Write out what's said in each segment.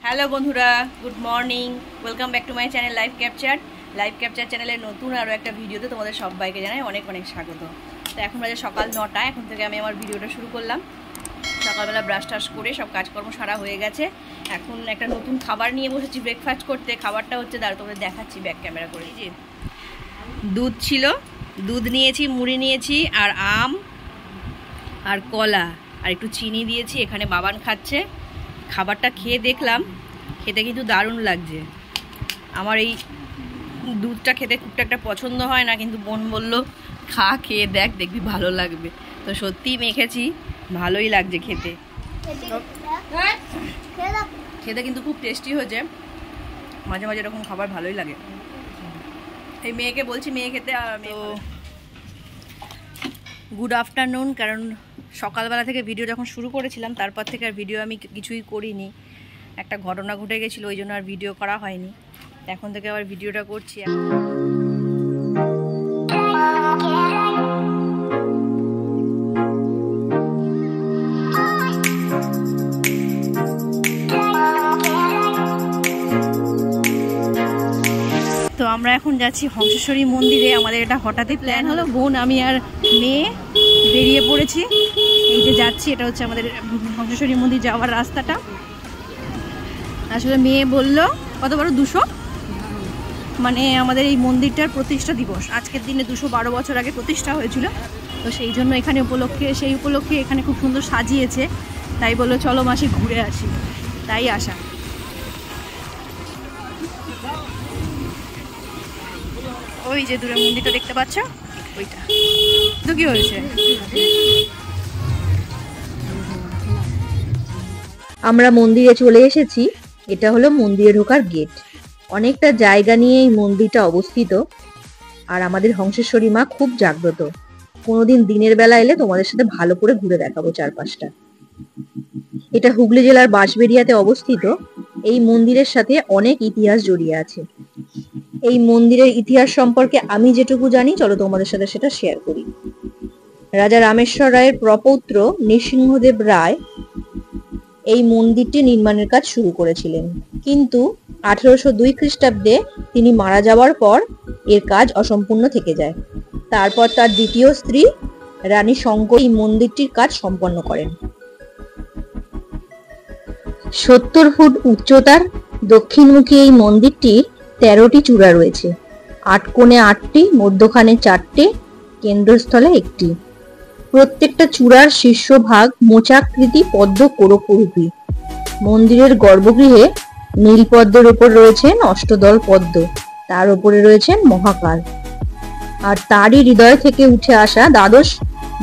Hello বন্ধুরা, good morning. Welcome back to my channel live capture চ্যানেলের নতুন আরও একটা ভিডিওতে তোমাদের সবাইকে জানাই অনেক অনেক স্বাগত। তো এখন বাজে সকাল 9টা। এখন থেকে আমি আমার ভিডিওটা শুরু করলাম। সকালবেলা ব্রাশ টাশ করে সব কাজকর্ম সারা হয়ে গেছে। এখন একটা নতুন খাবার নিয়ে বসেছি ব্রেকফাস্ট করতে। খাবারটা হচ্ছে দাঁড়া তোমাদের দেখাচ্ছি ব্যাক ক্যামেরা করে। যে দুধ ছিল, দুধ নিয়েছি, মুড়ি নিয়েছি, আর আম আর কলা আর একটু চিনি দিয়েছি। এখানে বাবান খাচ্ছে। খাবারটা খেয়ে দেখলাম, খেতে কিন্তু দারুণ লাগছে। আমার এই দুধটা খেতে খুব একটা পছন্দ হয় না, কিন্তু বোন বললো খেয়ে দেখ, দেখবি ভালো লাগবে। তো সত্যিই মেখেছি, ভালোই লাগছে খেতে। খেতে কিন্তু খুব টেস্টি হয়েছে। মাঝে মাঝে এরকম খাবার ভালোই লাগে। এই মেয়েকে বলছি মেয়ে খেতে। আর তো গুড আফটারনুন। কারণ সকালবেলা থেকে ভিডিও যখন শুরু করেছিলাম তারপর থেকে আর ভিডিও আমি কিছুই করিনি। একটা ঘটনা ঘটে গেছিলো, ওই জন্য আর ভিডিও করা হয়নি। এখন থেকে আবার ভিডিওটা করছি। তো আমরা এখন যাচ্ছি হংসেশ্বরী মন্দিরে। আমাদের এটা হঠাৎই প্ল্যান হলো, বোন আমি আর মেয়ে বেরিয়ে পড়েছি। এই যে যাচ্ছি, এটা হচ্ছে আমাদের হংসেশ্বরী মন্দির যাওয়ার রাস্তাটা। আসলে মেয়ে বললো কত বড় 200, মানে আমাদের এই মন্দিরটার প্রতিষ্ঠা দিবস আজকের দিনে 212 বছর আগে প্রতিষ্ঠা হয়েছিল। তো সেই জন্য এখানে সেই উপলক্ষে এখানে খুব সুন্দর সাজিয়েছে। তাই বললো চলো মাসি ঘুরে আসি, তাই আসা। ওই যে দূরে মন্দিরটা দেখতে পাচ্ছ, ওইটা তো কি হয়েছে। আমরা মন্দিরে চলে এসেছি। এটা হলো মন্দিরে ঢোকার গেট। অনেকটা জায়গা নিয়ে এই মন্দিরটা অবস্থিত। আর আমাদের হংসেশ্বরী মা খুব জাগ্রত। কোনোদিন দিনের বেলা এলে তোমাদের সাথে ভালো করে ঘুরে দেখাবো চারপাশটা। এটা হুগলি জেলার বাঁশবেড়িয়াতে অবস্থিত। এই মন্দিরের সাথে অনেক ইতিহাস জড়িয়ে আছে। এই মন্দিরের ইতিহাস সম্পর্কে আমি যেটুকু জানি, চলো তোমাদের সাথে সেটা শেয়ার করি। রাজা রামেশ্বর রায়ের প্রপৌত্র নৃসিংহদেব রায় এই মন্দিরটি নির্মাণের কাজ শুরু করেছিলেন, কিন্তু 1802 খ্রিস্টাব্দে তিনি মারা যাওয়ার পর এর কাজ অসম্পূর্ণ থেকে যায়। তারপর তার দ্বিতীয় স্ত্রী রানী শঙ্কর এই মন্দিরটির কাজ সম্পন্ন করেন। 70 ফুট উচ্চতার দক্ষিণমুখী এই মন্দিরটির 13টি চূড়া রয়েছে। 8 কোণে 8টি, মধ্যখানে 4টে, কেন্দ্রস্থলে 1টি। প্রত্যেকটা চূড়ার শীর্ষভাগ মোচাকৃতি পদ্ম কোরকরূপী। মন্দিরের গর্ভগৃহে নীলপদ্মের উপর রয়েছেন অষ্টদল পদ্ম, তার উপরে রয়েছেন মহাকাল। আর তারই হৃদয় থেকে উঠে আসা দ্বাদশ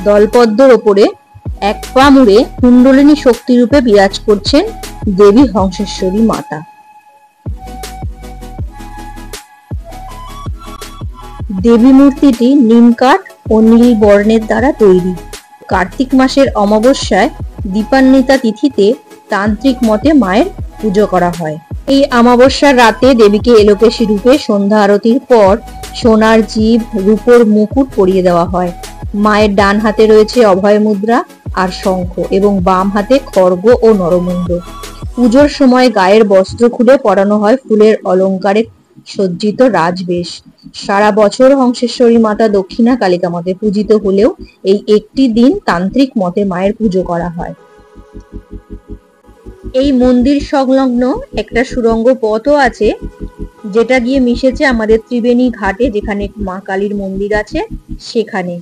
দলপদ্মর ওপরে এক পা মুড়ে কুণ্ডলিনী শক্তিরূপে বিরাজ করছেন দেবী হংসেশ্বরী মাতা। দেবী মূর্তিটি নিমকাঠ ও নীল বর্ণের দ্বারা তৈরি। কার্তিক মাসের অমাবস্যায় দীপান্বিতা তিথিতে তান্ত্রিক মতে মায়ের পুজো করা হয়। এই অমাবস্যার রাতে দেবীকে এলোকেশী রূপে সন্ধ্যা আরতির পর সোনার জিভ, রূপোর মুকুট পরিয়ে দেওয়া হয়। মায়ের ডান হাতে রয়েছে অভয় মুদ্রা আর শঙ্খ, এবং বাম হাতে খড়গ ও নরমুণ্ড। পুজোর সময় গায়ের বস্ত্র খুলে পরানো হয় ফুলের অলঙ্কারে সজ্জিত রাজবেশ। সারা বছর হংসেশ্বরী মাতা দক্ষিণা কালিকা মতে পূজিত হলেও এই একটি দিন তান্ত্রিক মতে মায়ের পুজো করা হয়। এই মন্দির সংলগ্ন একটা সুড়ঙ্গ পথও আছে, যেটা গিয়ে মিশেছে আমাদের ত্রিবেণী ঘাটে, যেখানে মা কালীর মন্দির আছে সেখানে।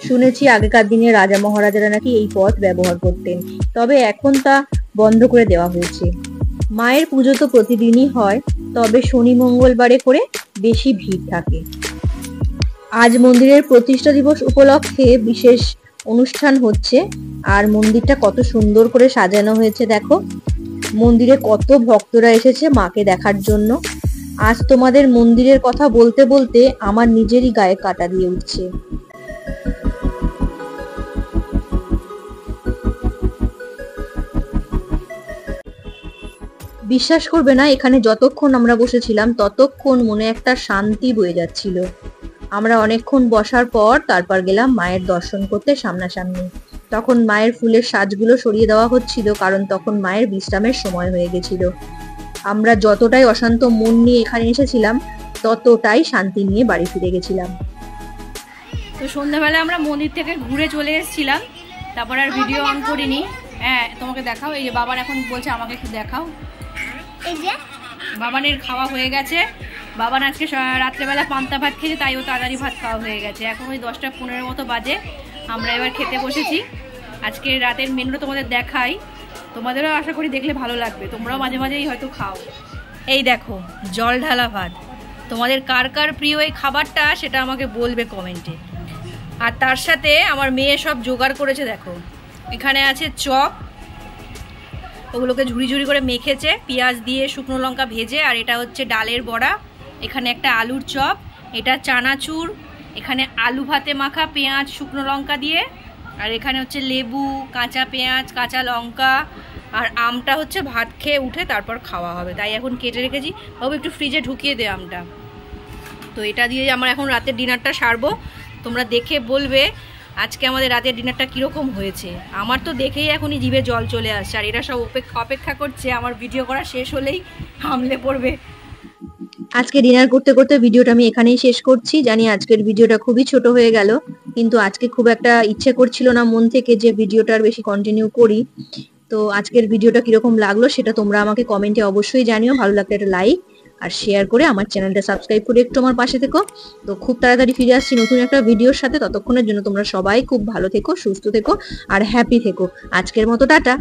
শুনেছি আগেকার দিনে রাজা মহারাজারা নাকি এই পথ ব্যবহার করতেন, তবে এখন তা বন্ধ করে দেওয়া হয়েছে। মায়ের পুজো তো প্রতিদিনই হয়, তবে শনি মঙ্গলবারে করে বেশি ভিড় থাকে। আজ মন্দিরের প্রতিষ্ঠা দিবস উপলক্ষে বিশেষ অনুষ্ঠান হচ্ছে। আর মন্দিরটা কত সুন্দর করে সাজানো হয়েছে দেখো। মন্দিরে কত ভক্তরা এসেছে মাকে দেখার জন্য। আজ তোমাদের মন্দিরের কথা বলতে বলতে আমার নিজেরই গায়ে কাঁটা দিয়ে উঠছে। বিশ্বাস করবে না, এখানে যতক্ষণ আমরা বসেছিলাম ততক্ষণ মনে একটা শান্তি বয়ে যাচ্ছিল। আমরা অনেকক্ষণ বসার পর তারপর গেলাম মায়ের দর্শন করতে সামনাসামনি। তখন মায়ের ফুলের সাজগুলো সরিয়ে দেওয়া হচ্ছিল, কারণ তখন মায়ের বিশ্রামের সময় হয়ে গেছিল। আমরা যতটাই অশান্ত মন নিয়ে এখানে এসেছিলাম ততটাই শান্তি নিয়ে বাড়ি ফিরে গেছিলাম। তো সন্ধ্যাবেলা আমরা মন্দির থেকে ঘুরে চলে এসেছিলাম, তারপর আর ভিডিও অন করিনি। হ্যাঁ তোমাকে দেখাও, এই যে বাবান এখন বলছে আমাকে একটু দেখাও। এই যে বাবানের খাওয়া হয়ে গেছে। বাবান আজকে রাত্রেবেলা পান্তা ভাত খেয়েছে, তাই ও তাড়াতাড়ি ভাত খাওয়া হয়ে গেছে। এখন ওই 10টা 15 মতো বাজে, আমরা এবার খেতে বসেছি। আজকে রাতের মেনুটা তোমাদের দেখাই, তোমাদেরও আশা করি দেখলে ভালো লাগবে, তোমরাও মাঝে মাঝেই হয়তো খাও। এই দেখো জল ঢালা ভাত, তোমাদের কার কার প্রিয় এই খাবারটা সেটা আমাকে বলবে কমেন্টে। আর তার সাথে আমার মেয়ে সব জোগাড় করেছে, দেখো এখানে আছে চপ, ওগুলোকে ঝুড়ি ঝুড়ি করে মেখেছে পেঁয়াজ দিয়ে শুকনো লঙ্কা ভেজে। আর এটা হচ্ছে ডালের বড়া, এখানে একটা আলুর চপ, এটা চানাচুর, এখানে আলু ভাতে মাখা পেঁয়াজ শুকনো লঙ্কা দিয়ে, আর এখানে হচ্ছে লেবু, কাঁচা পেঁয়াজ, কাঁচা লঙ্কা, আর আমটা হচ্ছে ভাত খেয়ে উঠে তারপর খাওয়া হবে, তাই এখন কেটে রেখেছি। বাবু একটু ফ্রিজে ঢুকিয়ে দে আমটা। তো এটা দিয়ে আমরা এখন রাতের ডিনারটা সারবো, তোমরা দেখে বলবে আজকে আমাদের রাতের ডিনারটা কীরকম হয়েছে। আমার তো দেখেই এখনই জিভে জল চলে আসছে, আর এরা সব অপেক্ষা করছে আমার ভিডিও করা শেষ হলেই হামলে পড়বে। আজকে ডিনার করতে করতে ভিডিওটা আমি এখানেই শেষ করছি। জানি আজকের ভিডিওটা খুবই ছোট হয়ে গেল, কিন্তু আজকে খুব একটা ইচ্ছে করছিল না মন থেকে যে ভিডিওটার বেশি কন্টিনিউ করি। তো আজকের ভিডিওটা কিরকম লাগলো সেটা তোমরা আমাকে কমেন্টে অবশ্যই জানিও। ভালো লাগলে একটা লাইক আর শেয়ার করে আমার চ্যানেলটা সাবস্ক্রাইব করে একটু আমার পাশে থেকো। তো খুব তাড়াতাড়ি ফিরে আসছি নতুন একটা ভিডিওর সাথে, ততক্ষণের জন্য তোমরা সবাই খুব ভালো থেকো, সুস্থ থেকো আর হ্যাপি থেকো। আজকের মতো টাটা।